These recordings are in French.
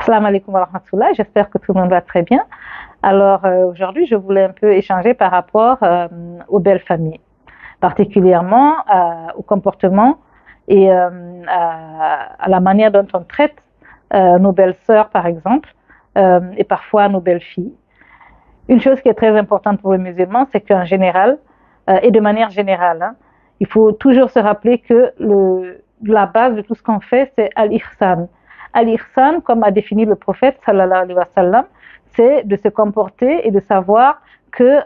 Salam alaikum wa rahmatullah, j'espère que tout le monde va très bien. Alors aujourd'hui, je voulais un peu échanger par rapport aux belles familles, particulièrement au comportement et à la manière dont on traite nos belles sœurs, par exemple, et parfois nos belles filles. Une chose qui est très importante pour les musulmans, c'est qu'en général, et de manière générale, hein, il faut toujours se rappeler que la base de tout ce qu'on fait, c'est al-ihsan. Al-ihsan, comme a défini le prophète, sallallahu alayhi wa sallam, c'est de se comporter et de savoir que,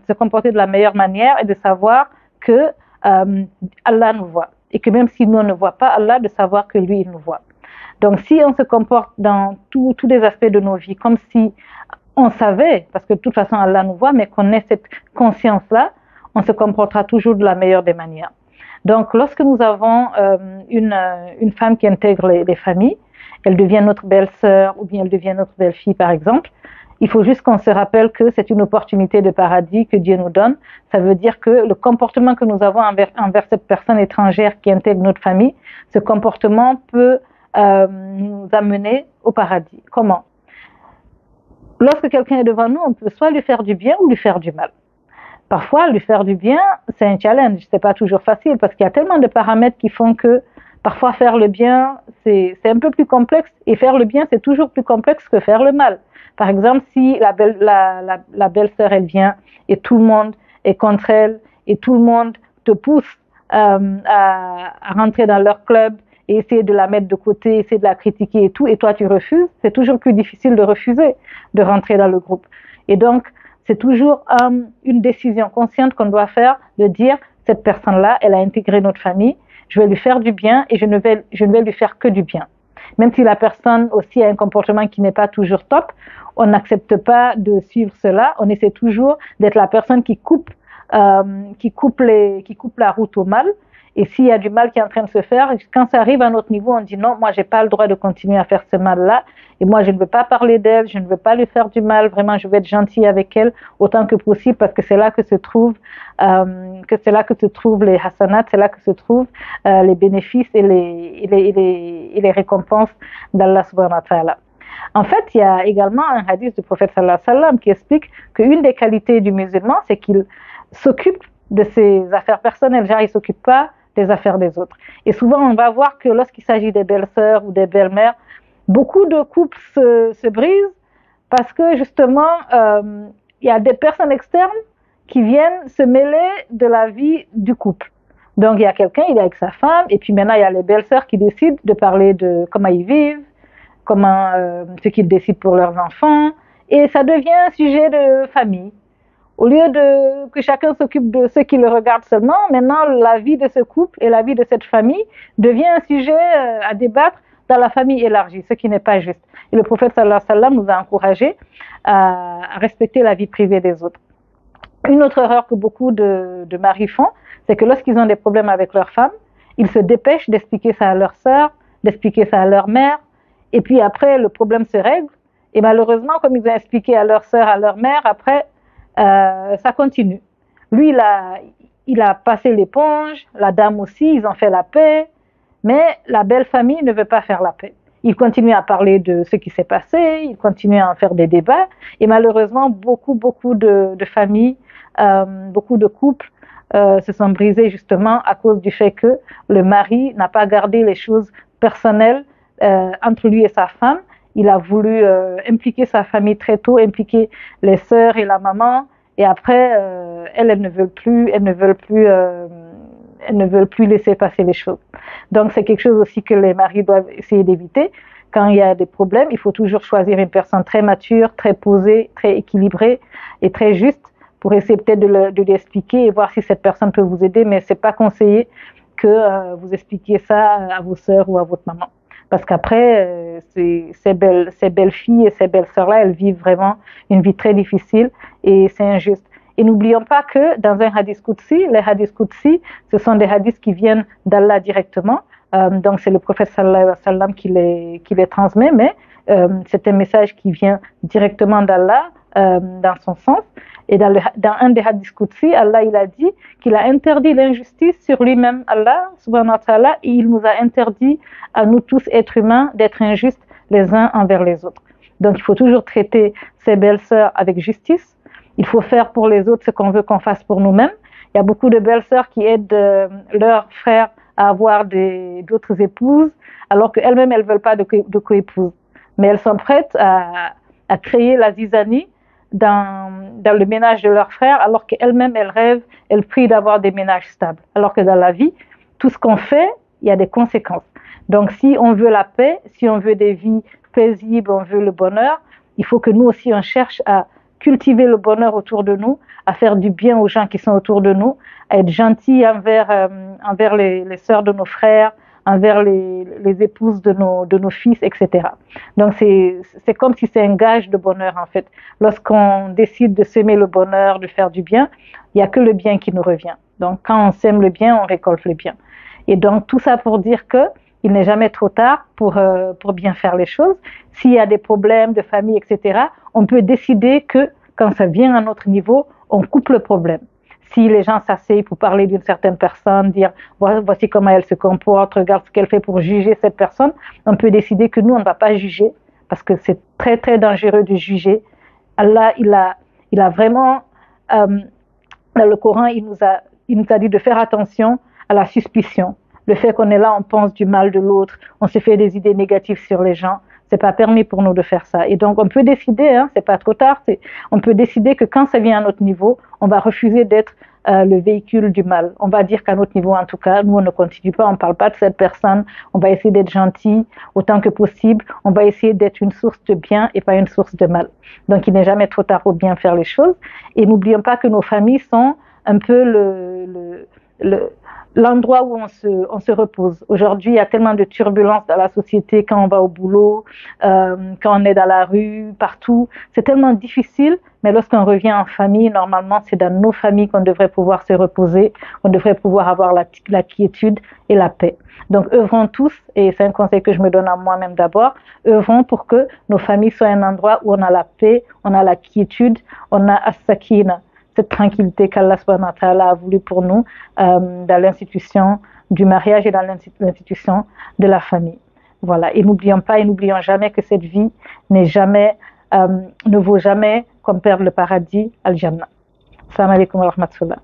se comporter de la meilleure manière et de savoir que Allah nous voit. Et que même si nous on ne voit pas Allah, de savoir que lui, il nous voit. Donc si on se comporte dans tous les aspects de nos vies comme si on savait, parce que de toute façon Allah nous voit, mais qu'on ait cette conscience-là, on se comportera toujours de la meilleure des manières. Donc lorsque nous avons une femme qui intègre les familles, elle devient notre belle-sœur ou bien elle devient notre belle-fille par exemple, il faut juste qu'on se rappelle que c'est une opportunité de paradis que Dieu nous donne. Ça veut dire que le comportement que nous avons envers cette personne étrangère qui intègre notre famille, ce comportement peut nous amener au paradis. Comment? Lorsque quelqu'un est devant nous, on peut soit lui faire du bien ou lui faire du mal. Parfois, lui faire du bien, c'est un challenge, c'est pas toujours facile parce qu'il y a tellement de paramètres qui font que parfois faire le bien, c'est un peu plus complexe et faire le bien, c'est toujours plus complexe que faire le mal. Par exemple, si la belle-sœur, elle vient et tout le monde est contre elle et tout le monde te pousse à rentrer dans leur club et essayer de la mettre de côté, essayer de la critiquer et tout, et toi tu refuses, c'est toujours plus difficile de refuser de rentrer dans le groupe. Et donc, c'est toujours une décision consciente qu'on doit faire de dire, cette personne-là, elle a intégré notre famille, je vais lui faire du bien et je ne vais lui faire que du bien. Même si la personne aussi a un comportement qui n'est pas toujours top, on n'accepte pas de suivre cela, on essaie toujours d'être la personne qui coupe la route au mal. Et s'il y a du mal qui est en train de se faire, quand ça arrive à notre niveau, on dit non, moi j'ai pas le droit de continuer à faire ce mal-là, et moi je ne veux pas parler d'elle, je ne veux pas lui faire du mal, vraiment je veux être gentille avec elle autant que possible parce que c'est là que se trouvent les hasanats, c'est là que se trouvent les bénéfices et les récompenses d'Allah subhanahu wa ta'ala. En fait, il y a également un hadith du prophète sallallahu alayhi wa sallam qui explique qu'une des qualités du musulman, c'est qu'il s'occupe de ses affaires personnelles, genre il s'occupe pas des affaires des autres. Et souvent, on va voir que lorsqu'il s'agit des belles-sœurs ou des belles-mères, beaucoup de couples se brisent parce que justement, il y a des personnes externes qui viennent se mêler de la vie du couple. Donc, il y a quelqu'un, il est avec sa femme, et puis maintenant, il y a les belles-sœurs qui décident de parler de comment ils vivent, ce qu'ils décident pour leurs enfants, et ça devient un sujet de famille. Au lieu que chacun s'occupe de ceux qui le regardent seulement, maintenant la vie de ce couple et la vie de cette famille devient un sujet à débattre dans la famille élargie, ce qui n'est pas juste. Et le prophète sallallahu alayhi wa sallam nous a encouragés à respecter la vie privée des autres. Une autre erreur que beaucoup de maris font, c'est que lorsqu'ils ont des problèmes avec leur femme, ils se dépêchent d'expliquer ça à leur sœur, d'expliquer ça à leur mère, et puis après le problème se règle. Et malheureusement, comme ils ont expliqué à leur sœur, à leur mère, après ça continue. Lui, il a passé l'éponge, la dame aussi, ils ont fait la paix, mais la belle famille ne veut pas faire la paix. Ils continuent à parler de ce qui s'est passé, ils continuent à en faire des débats, et malheureusement, beaucoup de familles, beaucoup de couples se sont brisés justement à cause du fait que le mari n'a pas gardé les choses personnelles entre lui et sa femme. Il a voulu impliquer sa famille très tôt, impliquer les sœurs et la maman, et après, elles ne veulent plus laisser passer les choses. Donc c'est quelque chose aussi que les maris doivent essayer d'éviter. Quand il y a des problèmes, il faut toujours choisir une personne très mature, très posée, très équilibrée et très juste pour essayer peut-être de lui expliquer et voir si cette personne peut vous aider, mais c'est pas conseillé que vous expliquiez ça à vos sœurs ou à votre maman. Parce qu'après, ces belles filles et ces belles sœurs-là, elles vivent vraiment une vie très difficile et c'est injuste. Et n'oublions pas que dans un hadith Qudsi, les hadiths Qudsi, ce sont des hadiths qui viennent d'Allah directement. Donc c'est le prophète sallallahu alayhi wa sallam qui les transmet, mais c'est un message qui vient directement d'Allah dans son sens. Et dans un des hadiths Qudsi, Allah il a dit qu'il a interdit l'injustice sur lui-même, Allah subhanahu wa ta'ala, et il nous a interdit à nous tous êtres humains d'être injustes les uns envers les autres. Donc il faut toujours traiter ses belles-sœurs avec justice. Il faut faire pour les autres ce qu'on veut qu'on fasse pour nous-mêmes. Il y a beaucoup de belles-sœurs qui aident leurs frères à avoir d'autres épouses, alors qu'elles-mêmes, elles ne veulent pas de coépouse. Mais elles sont prêtes à créer la zizanie dans le ménage de leurs frères, alors qu'elles-mêmes, elles rêvent, elles prient d'avoir des ménages stables. Alors que dans la vie, tout ce qu'on fait, il y a des conséquences. Donc si on veut la paix, si on veut des vies paisibles, on veut le bonheur, il faut que nous aussi, on cherche à cultiver le bonheur autour de nous, à faire du bien aux gens qui sont autour de nous, à être gentil envers les sœurs de nos frères, envers les épouses de nos fils, etc. Donc c'est comme si c'est un gage de bonheur en fait. Lorsqu'on décide de s'aimer le bonheur, de faire du bien, il n'y a que le bien qui nous revient. Donc quand on sème le bien, on récolte le bien. Et donc tout ça pour dire que il n'est jamais trop tard pour bien faire les choses. S'il y a des problèmes de famille, etc., on peut décider que quand ça vient à notre niveau, on coupe le problème. Si les gens s'asseyent pour parler d'une certaine personne, dire voici comment elle se comporte, regarde ce qu'elle fait pour juger cette personne, on peut décider que nous, on ne va pas juger parce que c'est très, très dangereux de juger. Allah, il a vraiment, dans le Coran, il nous a dit de faire attention à la suspicion. Le fait qu'on est là, on pense du mal de l'autre, on se fait des idées négatives sur les gens, c'est pas permis pour nous de faire ça. Et donc on peut décider, hein, c'est pas trop tard, on peut décider que quand ça vient à notre niveau, on va refuser d'être le véhicule du mal. On va dire qu'à notre niveau, en tout cas, nous on ne continue pas, on ne parle pas de cette personne, on va essayer d'être gentil autant que possible, on va essayer d'être une source de bien et pas une source de mal. Donc il n'est jamais trop tard pour bien faire les choses. Et n'oublions pas que nos familles sont un peu l'endroit où on se repose. Aujourd'hui, il y a tellement de turbulences dans la société quand on va au boulot, quand on est dans la rue, partout. C'est tellement difficile, mais lorsqu'on revient en famille, normalement, c'est dans nos familles qu'on devrait pouvoir se reposer, on devrait pouvoir avoir la quiétude et la paix. Donc, œuvrons tous, et c'est un conseil que je me donne à moi-même d'abord, œuvrons pour que nos familles soient un endroit où on a la paix, on a la quiétude, on a as-sakina, cette tranquillité qu'Allah subhanahu wa ta'ala a voulu pour nous dans l'institution du mariage et dans l'institution de la famille. Voilà. Et n'oublions pas et n'oublions jamais que cette vie ne vaut jamais comme perdre le paradis, al-Jannah. Assalamu alaikum wa rahmatullah.